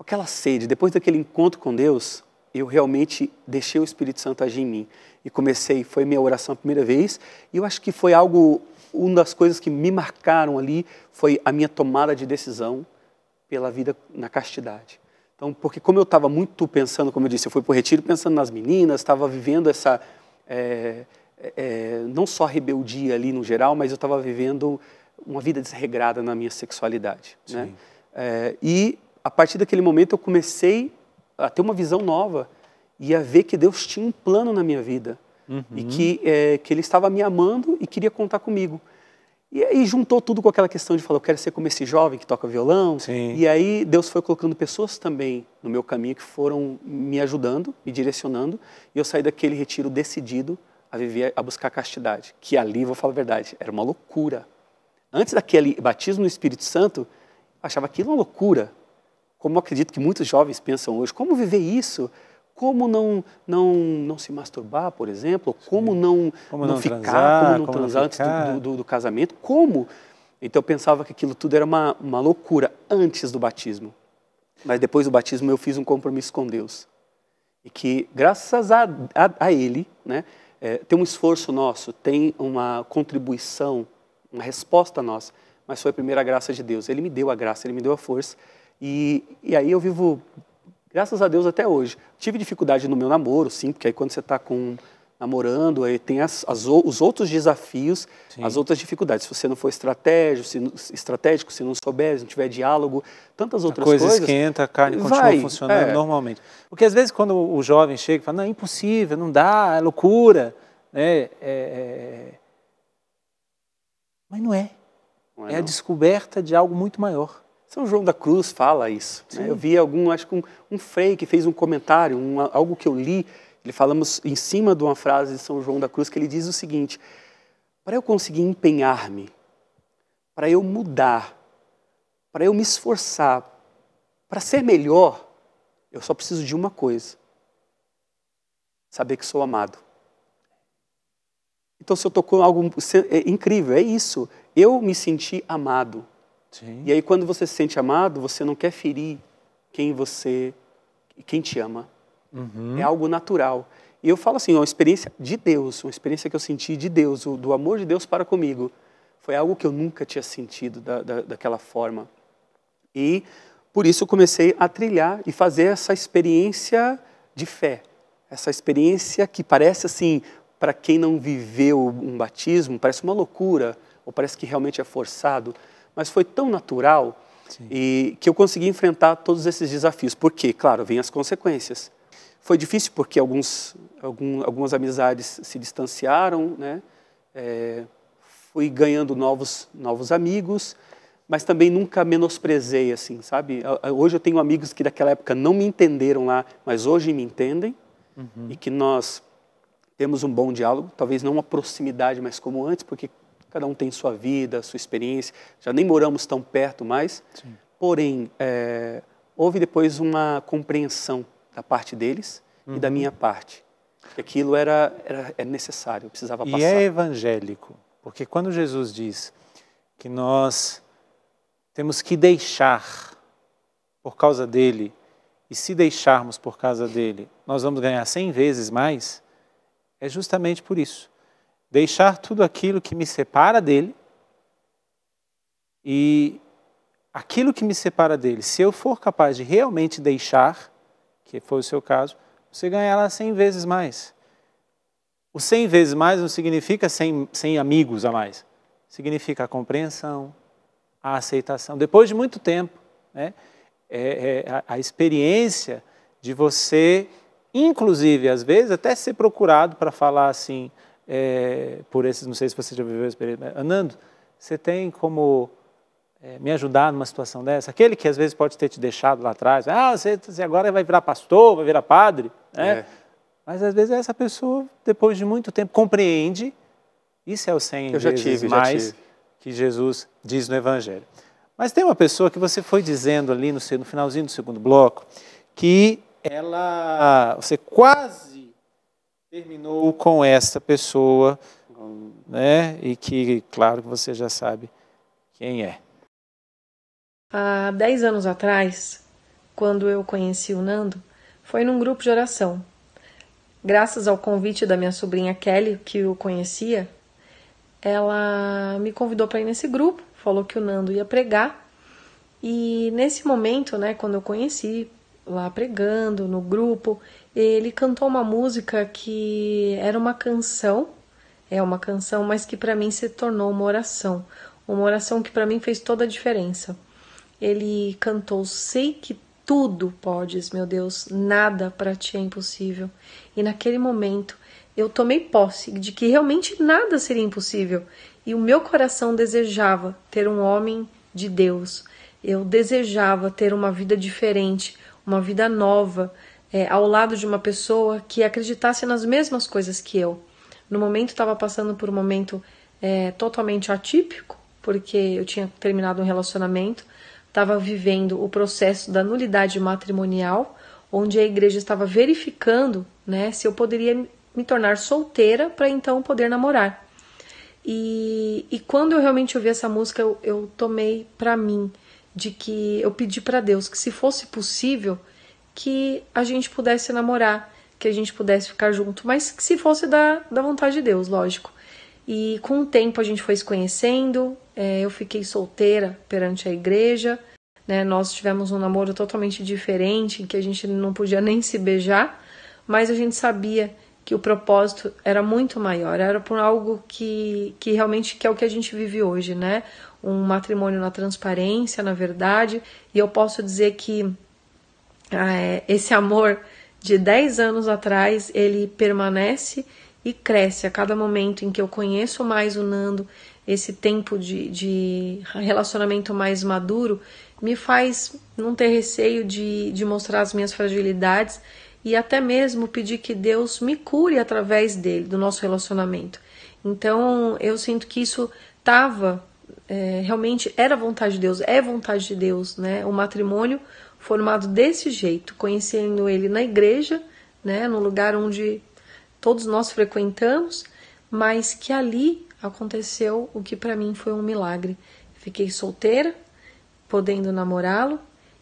aquela sede, depois daquele encontro com Deus, eu realmente deixei o Espírito Santo agir em mim. E comecei, foi minha oração a primeira vez, e eu acho que foi algo uma das coisas que me marcaram ali foi a minha tomada de decisão pela vida na castidade. Então, porque como eu estava muito pensando, como eu disse, eu fui para o retiro pensando nas meninas, estava vivendo essa, não só rebeldia ali no geral, mas eu estava vivendo uma vida desregrada na minha sexualidade. Né? E a partir daquele momento eu comecei a ter uma visão nova e a ver que Deus tinha um plano na minha vida. E que Ele estava me amando e queria contar comigo. E aí juntou tudo com aquela questão de falar, eu quero ser como esse jovem que toca violão. Sim. E aí Deus foi colocando pessoas também no meu caminho que foram me ajudando, me direcionando. E eu saí daquele retiro decidido a viver, a buscar castidade. Que ali, vou falar a verdade, era uma loucura. Antes daquele batismo no Espírito Santo, eu achava aquilo uma loucura. Como eu acredito que muitos jovens pensam hoje, como viver isso? Como não se masturbar, por exemplo? Como não transar antes do casamento? Como? Então eu pensava que aquilo tudo era uma loucura antes do batismo. Mas depois do batismo eu fiz um compromisso com Deus. E que graças a Ele, né, tem um esforço nosso, tem uma contribuição, uma resposta nossa, mas foi a primeira graça de Deus. Ele me deu a graça, Ele me deu a força. E aí eu vivo... Graças a Deus até hoje. Tive dificuldade no meu namoro, sim, porque aí quando você está namorando, aí tem os outros desafios, sim, as outras dificuldades. Se você não for estratégico, se não souber, se não tiver diálogo, tantas outras coisas. A coisa esquenta, a carne continua funcionando normalmente. Porque às vezes quando o jovem chega e fala, não, é impossível, não dá, é loucura. Né? Mas não é. Não é a descoberta de algo muito maior. São João da Cruz fala isso. Né? Eu vi acho que um frei que fez um comentário, algo que eu li, ele falamos em cima de uma frase de São João da Cruz, que ele diz o seguinte, para eu conseguir empenhar-me, para eu mudar, para eu me esforçar, para ser melhor, eu só preciso de uma coisa, saber que sou amado. Então se eu tocou algo incrível, é isso, eu me senti amado. Sim. E aí quando você se sente amado, você não quer ferir quem te ama. É algo natural. E eu falo assim, uma experiência de Deus, uma experiência que eu senti de Deus, do amor de Deus para comigo, foi algo que eu nunca tinha sentido daquela forma. E por isso eu comecei a trilhar e fazer essa experiência de fé. Essa experiência que parece assim, para quem não viveu um batismo, parece uma loucura, ou parece que realmente é forçado, mas foi tão natural e que eu consegui enfrentar todos esses desafios. Porque, claro, vem as consequências. Foi difícil porque algumas amizades se distanciaram, né? Fui ganhando novos amigos, mas também nunca menosprezei, assim, sabe? Hoje eu tenho amigos que daquela época não me entenderam lá, mas hoje me entendem e que nós temos um bom diálogo, talvez não uma proximidade mais como antes, porque cada um tem sua vida, sua experiência, já nem moramos tão perto mais, sim, porém, houve depois uma compreensão da parte deles e da minha parte, que aquilo era necessário, eu precisava passar. E é evangélico, porque quando Jesus diz que nós temos que deixar por causa dele, e se deixarmos por causa dele, nós vamos ganhar 100 vezes mais, é justamente por isso. Deixar tudo aquilo que me separa dele e aquilo que me separa dele, se eu for capaz de realmente deixar, que foi o seu caso, você ganhará 100 vezes mais. O 100 vezes mais não significa 100 amigos a mais. Significa a compreensão, a aceitação. Depois de muito tempo, né, a experiência de você, inclusive, às vezes, até ser procurado para falar assim, por esses, não sei se você já viveu a experiência, Nando, você tem como me ajudar numa situação dessa? Aquele que às vezes pode ter te deixado lá atrás, você agora vai virar pastor, vai virar padre, né? Mas às vezes essa pessoa, depois de muito tempo, compreende, isso é o 100 vezes mais que Jesus diz no Evangelho. Mas tem uma pessoa que você foi dizendo ali no finalzinho do segundo bloco, que você quase terminou com essa pessoa, né? E que, claro, que você já sabe quem é. Há 10 anos atrás, quando eu conheci o Nando, foi num grupo de oração. Graças ao convite da minha sobrinha Kelly, que o conhecia, ela me convidou para ir nesse grupo, falou que o Nando ia pregar. E nesse momento, né, quando eu conheci, lá pregando no grupo, ele cantou uma música que era uma canção, mas que para mim se tornou uma oração que para mim fez toda a diferença. Ele cantou: sei que tudo podes, meu Deus, nada para ti é impossível. E naquele momento eu tomei posse de que realmente nada seria impossível. E o meu coração desejava ter um homem de Deus. Eu desejava ter uma vida diferente, uma vida nova, ao lado de uma pessoa que acreditasse nas mesmas coisas que eu. No momento estava passando por um momento totalmente atípico, porque eu tinha terminado um relacionamento, estava vivendo o processo da nulidade matrimonial, onde a igreja estava verificando, né, se eu poderia me tornar solteira para então poder namorar. E quando eu realmente ouvi essa música, eu tomei para mim de que eu pedi para Deus que, se fosse possível, que a gente pudesse namorar, que a gente pudesse ficar junto, mas que se fosse da vontade de Deus, lógico. E com o tempo a gente foi se conhecendo, eu fiquei solteira perante a igreja, né? Nós tivemos um namoro totalmente diferente, em que a gente não podia nem se beijar, mas a gente sabia que o propósito era muito maior, era por algo que realmente que é o que a gente vive hoje, né? Um matrimônio na transparência, na verdade, e eu posso dizer que esse amor de 10 anos atrás, ele permanece e cresce a cada momento em que eu conheço mais o Nando. Esse tempo de relacionamento mais maduro me faz não ter receio de mostrar as minhas fragilidades e até mesmo pedir que Deus me cure através dele, do nosso relacionamento. Então eu sinto que isso realmente era vontade de Deus, é vontade de Deus, né? O matrimônio formado desse jeito, conhecendo ele na igreja, né? No lugar onde todos nós frequentamos, mas que ali aconteceu o que para mim foi um milagre. Fiquei solteira, podendo namorá-lo,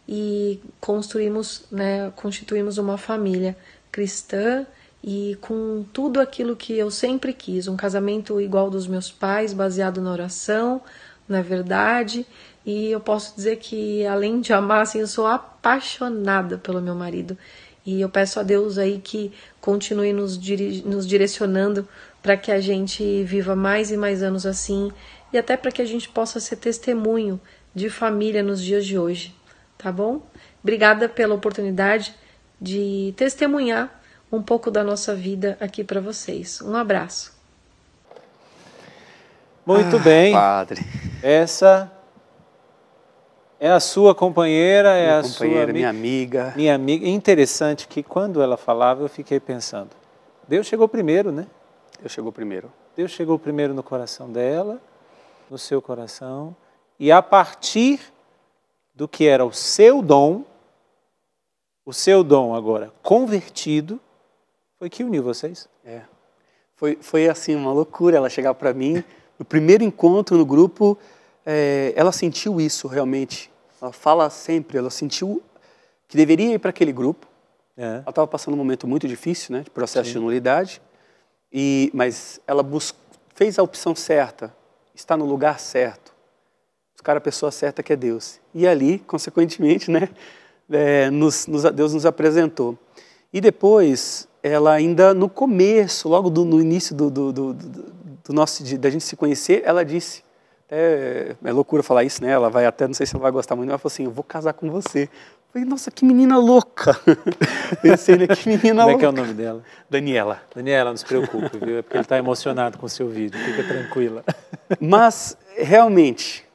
e constituímos uma família cristã e com tudo aquilo que eu sempre quis, um casamento igual dos meus pais, baseado na oração, na verdade. E eu posso dizer que, além de amar, assim, eu sou apaixonada pelo meu marido. E eu peço a Deus aí que continue nos direcionando para que a gente viva mais e mais anos assim, e até para que a gente possa ser testemunho de família nos dias de hoje, tá bom? Obrigada pela oportunidade de testemunhar um pouco da nossa vida aqui para vocês. Um abraço. Muito bem. Padre. Essa é a sua companheira, Minha amiga. Minha amiga. Interessante que quando ela falava, eu fiquei pensando, Deus chegou primeiro, né? Deus chegou primeiro. Deus chegou primeiro no coração dela, no seu coração, e a partir do que era o seu dom agora convertido, foi que uniu vocês. Foi assim, uma loucura ela chegar para mim, no primeiro encontro no grupo, ela sentiu isso realmente. Ela fala sempre, ela sentiu que deveria ir para aquele grupo. Ela estava passando um momento muito difícil, né, de processo de nulidade, mas ela fez a opção certa, está no lugar certo, buscar a pessoa certa, que é Deus. E ali, consequentemente, né, Deus nos apresentou. E depois, ela ainda no começo, logo no início da gente se conhecer, ela disse, é loucura falar isso, né? Ela vai até, não sei se ela vai gostar muito, ela falou assim, eu vou casar com você. Eu falei, nossa, que menina louca. Pensei, né, que menina louca. Como é que é o nome dela? Daniela. Daniela, não se preocupe, viu? É porque ele está emocionado com o seu vídeo, fica tranquila. Mas, realmente,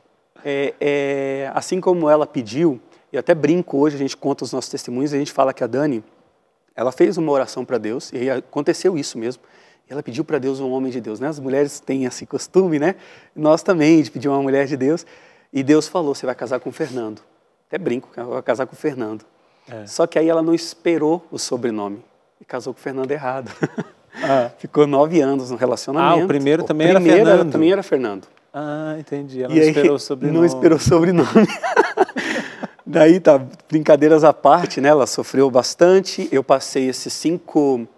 assim como ela pediu, eu até brinco hoje, a gente conta os nossos testemunhos, a gente fala que a Dani, ela fez uma oração para Deus, e aconteceu isso mesmo. Ela pediu para Deus um homem de Deus, né? As mulheres têm esse costume, né? Nós também, de pedir uma mulher de Deus. E Deus falou, você vai casar com o Fernando. Até brinco, ela vai casar com o Fernando. Só que aí ela não esperou o sobrenome e casou com o Fernando errado. Ficou 9 anos no relacionamento. O primeiro também era Fernando. Também era Fernando. Entendi. Ela não esperou o sobrenome. Não esperou o sobrenome. Daí, brincadeiras à parte, né? Ela sofreu bastante. Eu passei esses 5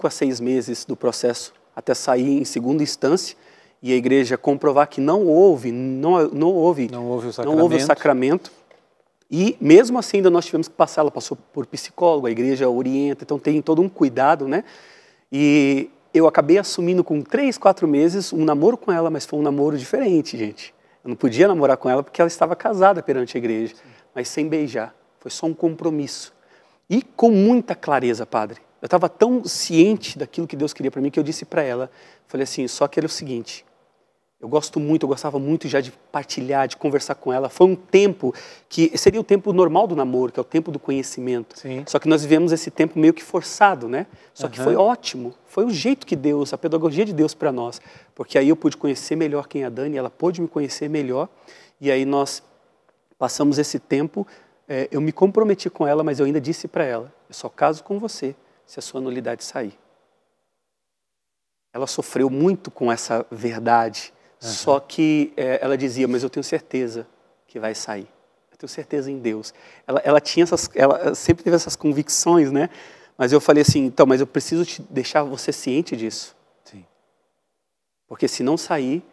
a 6 meses do processo até sair em segunda instância e a igreja comprovar que não houve o sacramento. E mesmo assim ainda nós tivemos que passar, ela passou por psicólogo, a igreja orienta, então tem todo um cuidado, né? E eu acabei assumindo com 3, 4 meses um namoro com ela, mas foi um namoro diferente, gente. Eu não podia namorar com ela porque ela estava casada perante a igreja, mas sem beijar. Foi só um compromisso. E com muita clareza, padre. Eu estava tão ciente daquilo que Deus queria para mim que eu disse para ela, falei assim, só que era o seguinte, eu gostava muito já de partilhar, de conversar com ela. Foi um tempo que seria o tempo normal do namoro, que é o tempo do conhecimento. Sim. Só que nós vivemos esse tempo meio que forçado, né? Só que foi ótimo. Foi o jeito que Deus, a pedagogia de Deus para nós. Porque aí eu pude conhecer melhor quem é a Dani, ela pôde me conhecer melhor. E aí nós passamos esse tempo, eu me comprometi com ela, mas eu ainda disse para ela, eu só caso com você se a sua nulidade sair. Ela sofreu muito com essa verdade. Só que ela dizia, mas eu tenho certeza que vai sair. Eu tenho certeza em Deus. Ela sempre teve essas convicções, né? Mas eu falei assim, então, mas eu preciso te deixar você ciente disso. Sim. Porque se não sair,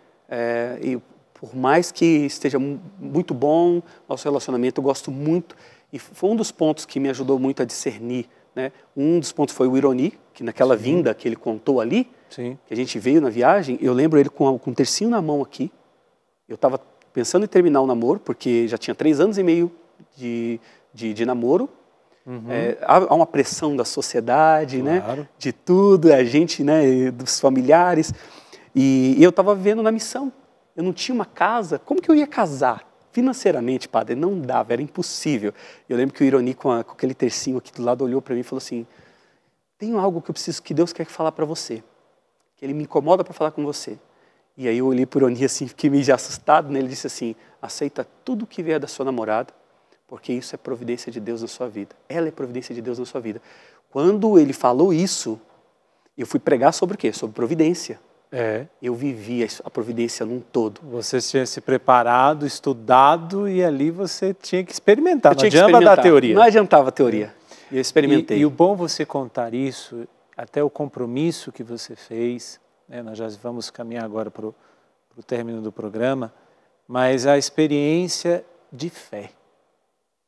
e por mais que esteja muito bom nosso relacionamento, eu gosto muito. E foi um dos pontos que me ajudou muito a discernir, né? Um dos pontos foi o Ironi, que naquela vinda que ele contou ali, Sim. que a gente veio na viagem, eu lembro ele com um tercinho na mão aqui. Eu estava pensando em terminar o namoro, porque já tinha 3 anos e meio de namoro. Há uma pressão da sociedade, Claro. né? De tudo, a gente, né? Dos familiares. E eu estava vivendo na missão. Eu não tinha uma casa. Como que eu ia casar? Financeiramente, padre, não dava, era impossível. Eu lembro que o Ironi, com aquele tercinho aqui do lado, olhou para mim e falou assim, tem algo que eu preciso, que Deus quer falar para você. Que ele me incomoda para falar com você. E aí eu olhei por Ironi assim, fiquei meio assustado, né? Ele disse assim, aceita tudo que vier da sua namorada, porque isso é providência de Deus na sua vida. Ela é providência de Deus na sua vida. Quando ele falou isso, eu fui pregar sobre o quê? Sobre providência. Eu vivi a providência num todo. Você tinha se preparado, estudado e ali você tinha que experimentar. Não adiantava experimentar. dar teoria. Não adiantava a teoria. Eu experimentei. E o bom você contar isso, até o compromisso que você fez, né? Nós já vamos caminhar agora para o término do programa, mas a experiência de fé.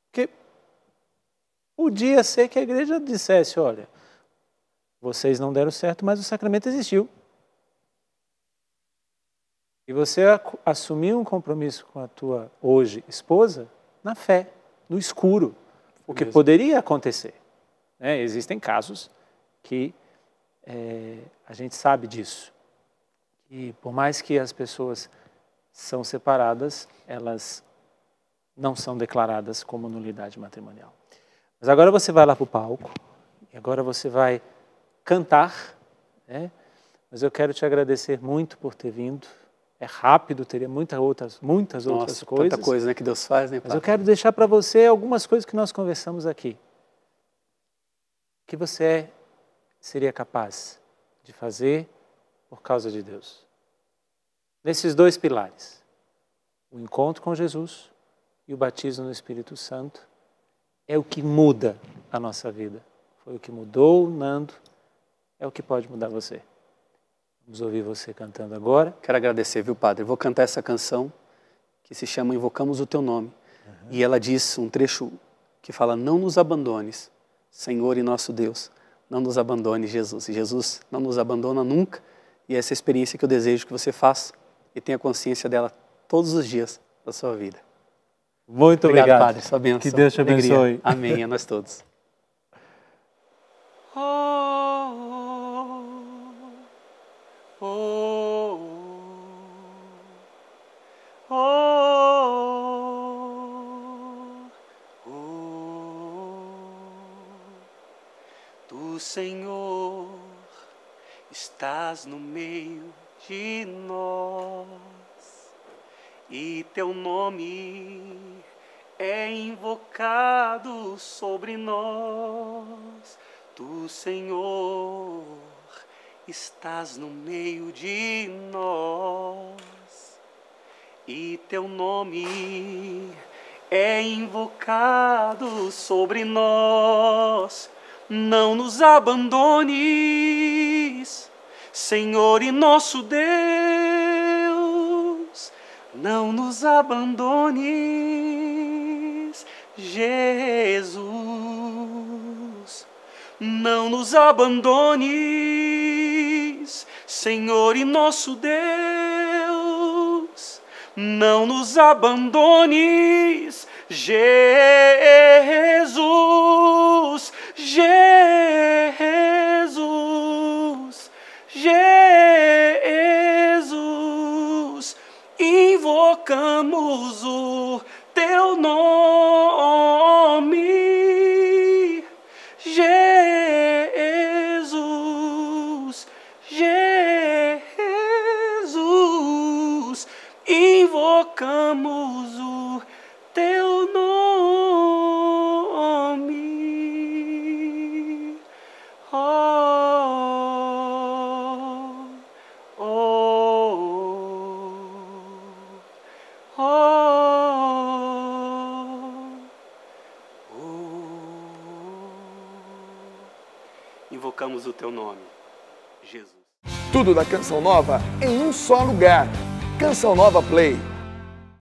Porque podia ser que a igreja dissesse, olha, vocês não deram certo, mas o sacramento existiu. E você assumiu um compromisso com a tua, hoje, esposa, na fé, no escuro, o que poderia acontecer. Né? Existem casos que a gente sabe disso. E por mais que as pessoas são separadas, elas não são declaradas como nulidade matrimonial. Mas agora você vai lá para o palco, e agora você vai cantar, né? Mas eu quero te agradecer muito por ter vindo. É rápido, teria muitas outras coisas. Tanta coisa, né, que Deus faz, né, Mas eu quero deixar para você algumas coisas que nós conversamos aqui. Que você seria capaz de fazer por causa de Deus. Nesses 2 pilares. O encontro com Jesus e o batismo no Espírito Santo é o que muda a nossa vida. Foi o que mudou o Nando, é o que pode mudar você. Vamos ouvir você cantando agora. Quero agradecer, viu, padre? Eu vou cantar essa canção que se chama Invocamos o Teu Nome. E ela diz um trecho que fala, não nos abandones, Senhor e nosso Deus. Não nos abandone, Jesus. E Jesus não nos abandona nunca. E essa é a experiência que eu desejo que você faça e tenha consciência dela todos os dias da sua vida. Muito obrigado, Padre. Sua bênção. Que Deus te abençoe. Alegria. Amém. A nós todos. Tu, Senhor, estás no meio de nós e teu nome é invocado sobre nós. Tu, Senhor, estás no meio de nós e teu nome é invocado sobre nós. Não nos abandones, Senhor e nosso Deus, não nos abandones, Jesus, não nos abandones, Senhor e nosso Deus, não nos abandones, Jesus, Jesus, Jesus, invocamos o teu nome, Jesus, Jesus, invocamos o teu nome. Oh, oh, oh, oh. Invocamos o teu nome, Jesus. Tudo da Canção Nova em um só lugar. Canção Nova Play.